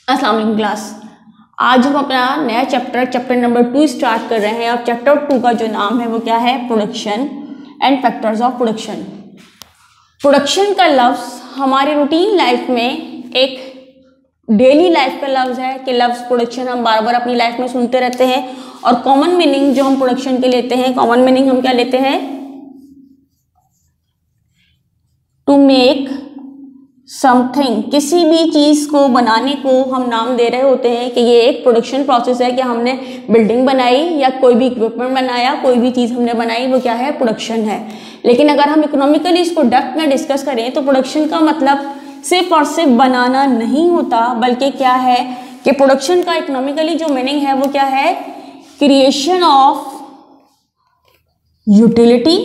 अस्सलाम वालेकुम क्लास। आज हम अपना नया चैप्टर नंबर 2 स्टार्ट कर रहे हैं और चैप्टर 2 का जो नाम है वो क्या है, production and factors of production. Production का लफ्ज़ हमारे रूटीन लाइफ में एक डेली लाइफ का लफ्ज़ है कि लफ्ज़ प्रोडक्शन हम बार बार अपनी लाइफ में सुनते रहते हैं और कॉमन मीनिंग जो हम प्रोडक्शन के लेते हैं, कॉमन मीनिंग हम क्या लेते हैं, टू मेक समथिंग, किसी भी चीज़ को बनाने को हम नाम दे रहे होते हैं कि ये एक प्रोडक्शन प्रोसेस है कि हमने बिल्डिंग बनाई या कोई भी इक्विपमेंट बनाया, कोई भी चीज़ हमने बनाई, वो क्या है, प्रोडक्शन है। लेकिन अगर हम इकोनॉमिकली इसको डेप्थ में डिस्कस करें तो प्रोडक्शन का मतलब सिर्फ और सिर्फ बनाना नहीं होता, बल्कि क्या है कि प्रोडक्शन का इकोनॉमिकली जो मीनिंग है वो क्या है, क्रिएशन ऑफ यूटिलिटी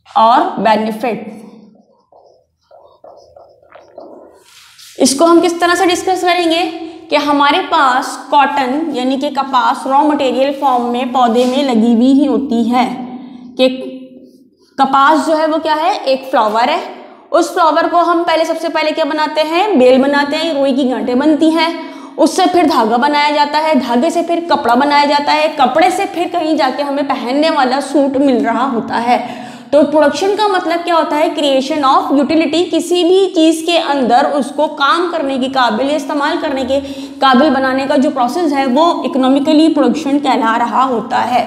और बेनिफिट। इसको हम किस तरह से डिस्कस करेंगे कि हमारे पास कॉटन यानी कि कपास रॉ मटेरियल फॉर्म में पौधे में लगी हुई ही होती है कि कपास जो है वो क्या है, एक फ्लावर है। उस फ्लावर को हम सबसे पहले क्या बनाते हैं, बेल बनाते हैं, रुई की गांठें बनती हैं, उससे फिर धागा बनाया जाता है, धागे से फिर कपड़ा बनाया जाता है, कपड़े से फिर कहीं जाके हमें पहनने वाला सूट मिल रहा होता है। तो प्रोडक्शन का मतलब क्या होता है, क्रिएशन ऑफ यूटिलिटी, किसी भी चीज़ के अंदर उसको काम करने के काबिल, इस्तेमाल करने के काबिल बनाने का जो प्रोसेस है वो इकोनॉमिकली प्रोडक्शन कहला रहा होता है।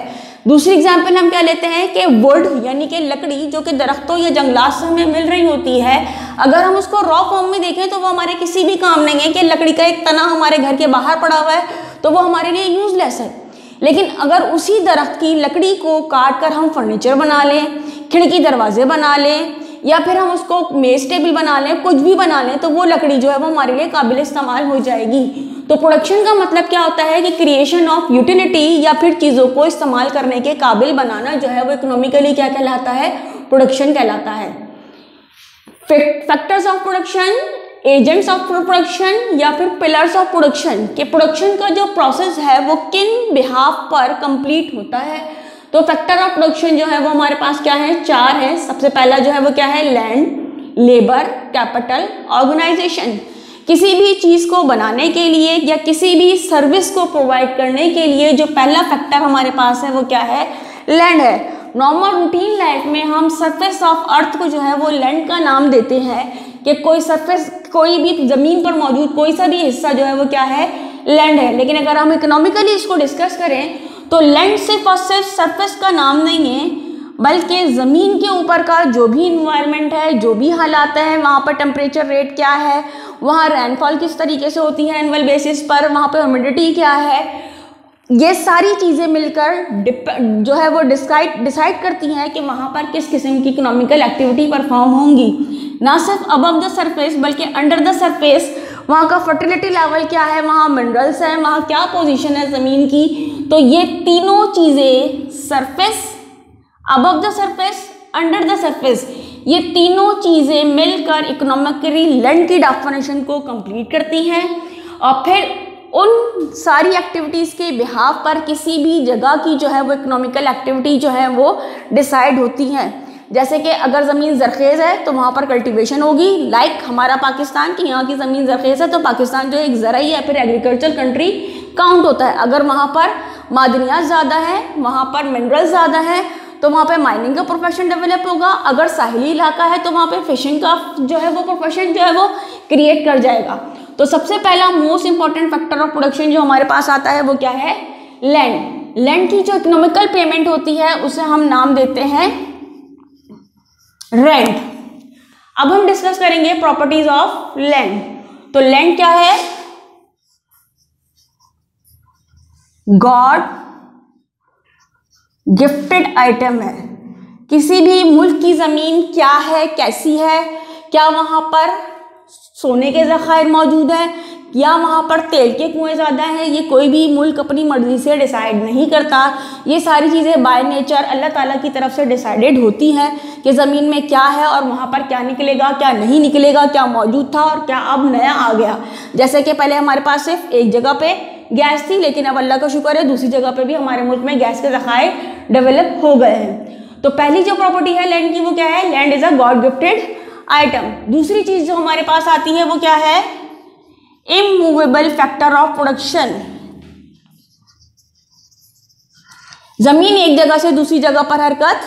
दूसरी एग्जांपल हम क्या लेते हैं कि वुड यानी कि लकड़ी जो कि दरख्तों या जंगलात से हमें मिल रही होती है, अगर हम उसको रॉ फॉर्म में देखें तो वो हमारे किसी भी काम नहीं है कि लकड़ी का एक तना हमारे घर के बाहर पड़ा हुआ है तो वो हमारे लिए यूजलेस है। लेकिन अगर उसी दरख्त की लकड़ी को काट कर हम फर्नीचर बना लें, खिड़की दरवाजे बना लें या फिर हम उसको मेज टेबल बना लें, कुछ भी बना लें, तो वो लकड़ी जो है वो हमारे लिए काबिल इस्तेमाल हो जाएगी। तो प्रोडक्शन का मतलब क्या होता है कि क्रिएशन ऑफ यूटिलिटी या फिर चीज़ों को इस्तेमाल करने के काबिल बनाना जो है वो इकोनॉमिकली क्या कहलाता है, प्रोडक्शन कहलाता है। Factors of production, agents of production या फिर पिलर्स ऑफ प्रोडक्शन, के प्रोडक्शन का जो प्रोसेस है वो किन बिहाफ पर कंप्लीट होता है। तो फैक्टर ऑफ प्रोडक्शन जो है वो हमारे पास क्या है, 4 है। सबसे पहला जो है वो क्या है, लैंड, लेबर, कैपिटल, ऑर्गेनाइजेशन। किसी भी चीज़ को बनाने के लिए या किसी भी सर्विस को प्रोवाइड करने के लिए जो पहला फैक्टर हमारे पास है वो क्या है, लैंड है। नॉर्मल रूटीन लाइफ में हम सरफेस ऑफ अर्थ को जो है वो लैंड का नाम देते हैं कि कोई सरफेस, कोई भी ज़मीन पर मौजूद कोई सा भी हिस्सा जो है वो क्या है, लैंड है। लेकिन अगर हम इकोनॉमिकली इसको डिस्कस करें तो लैंड सिर्फ और सिर्फ सरफेस का नाम नहीं है, बल्कि ज़मीन के ऊपर का जो भी इन्वायरमेंट है, जो भी हालात हैं, वहाँ पर टेम्परेचर रेट क्या है, वहाँ रेनफॉल किस तरीके से होती है एनुअल बेसिस पर, वहाँ पर ह्यूमिडिटी क्या है, ये सारी चीज़ें मिलकर जो है वो डिसाइड करती हैं कि वहाँ पर किस किस्म की इकोनॉमिकल एक्टिविटी परफॉर्म होंगी। ना सिर्फ अबव द सरफेस बल्कि अंडर द सरफेस वहाँ का फर्टिलिटी लेवल क्या है, वहाँ मिनरल्स हैं, वहाँ क्या पोजीशन है ज़मीन की। तो ये तीनों चीज़ें, surface, above the surface, under the surface, ये तीनों चीज़ें मिलकर इकोनॉमिकली लैंड की डेफिनेशन को कंप्लीट करती हैं और फिर उन सारी एक्टिविटीज़ के बिहाफ पर किसी भी जगह की जो है वो इकोनॉमिकल एक्टिविटी जो है वो डिसाइड होती हैं। जैसे कि अगर ज़मीन ज़रखेज़ है तो वहाँ पर कल्टीवेशन होगी, लाइक हमारा पाकिस्तान की यहाँ की ज़मीन ज़रखेज़ है तो पाकिस्तान जो एक ज़राई या फिर एग्रीकल्चर कंट्री काउंट होता है। अगर वहाँ पर मादनियात ज़्यादा है, वहाँ पर मिनरल्स ज़्यादा है तो वहाँ पे माइनिंग का प्रोफेशन डेवलप होगा। अगर साहिली इलाका है तो वहाँ पे फिशिंग का जो है वो प्रोफेशन जो है वो क्रिएट कर जाएगा। तो सबसे पहला most important factor of production जो हमारे पास आता है वो क्या है, लैंड। लैंड की जो इकोनॉमिकल पेमेंट होती है उसे हम नाम देते हैं रेंट। अब हम डिस्कस करेंगे प्रॉपर्टीज ऑफ लैंड। तो लैंड क्या है, गॉड गिफ्टेड आइटम है। किसी भी मुल्क की ज़मीन क्या है, कैसी है, क्या वहाँ पर सोने के ज़खायर मौजूद है या वहाँ पर तेल के कुएँ ज़्यादा हैं, ये कोई भी मुल्क अपनी मर्ज़ी से डिसाइड नहीं करता। ये सारी चीज़ें बाय नेचर अल्लाह ताला की तरफ से डिसाइडेड होती हैं कि ज़मीन में क्या है और वहाँ पर क्या निकलेगा, क्या नहीं निकलेगा, क्या मौजूद था और क्या अब नया आ गया। जैसे कि पहले हमारे पास सिर्फ एक जगह पे गैस थी, लेकिन अब अल्लाह का शुक्र है दूसरी जगह पे भी हमारे मुल्क में गैस के ज़खायर डेवलप हो गए हैं। तो पहली जो प्रॉपर्टी है लैंड की वो क्या है, land is a God gifted item. दूसरी चीज जो हमारे पास आती है वो क्या है, इमूवेबल फैक्टर ऑफ प्रोडक्शन। जमीन एक जगह से दूसरी जगह पर हरकत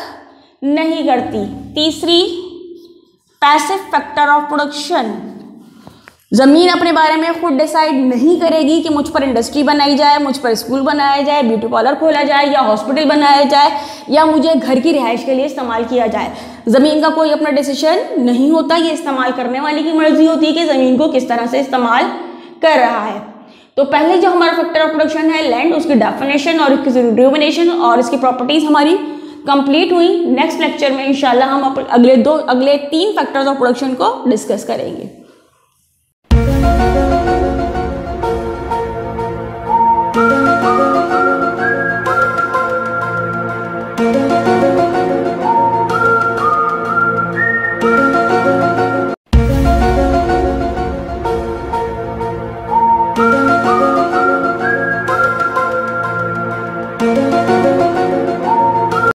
नहीं करती। तीसरी, पैसिव फैक्टर ऑफ प्रोडक्शन। जमीन अपने बारे में खुद डिसाइड नहीं करेगी कि मुझ पर इंडस्ट्री बनाई जाए, मुझ पर स्कूल बनाया जाए, ब्यूटी पार्लर खोला जाए या हॉस्पिटल बनाया जाए या मुझे घर की रिहाइश के लिए इस्तेमाल किया जाए। जमीन का कोई अपना डिसीजन नहीं होता, ये इस्तेमाल करने वाले की मर्जी होती है कि जमीन को किस तरह से इस्तेमाल कर रहा है। तो पहले जो हमारा फैक्टर ऑफ प्रोडक्शन है लैंड, उसकी डेफिनेशन और इसकी रिजुवेनेशन और इसकी प्रॉपर्टीज हमारी कंप्लीट हुई। नेक्स्ट लेक्चर में इंशाल्लाह हम अगले 3 फैक्टर्स ऑफ प्रोडक्शन को डिस्कस करेंगे।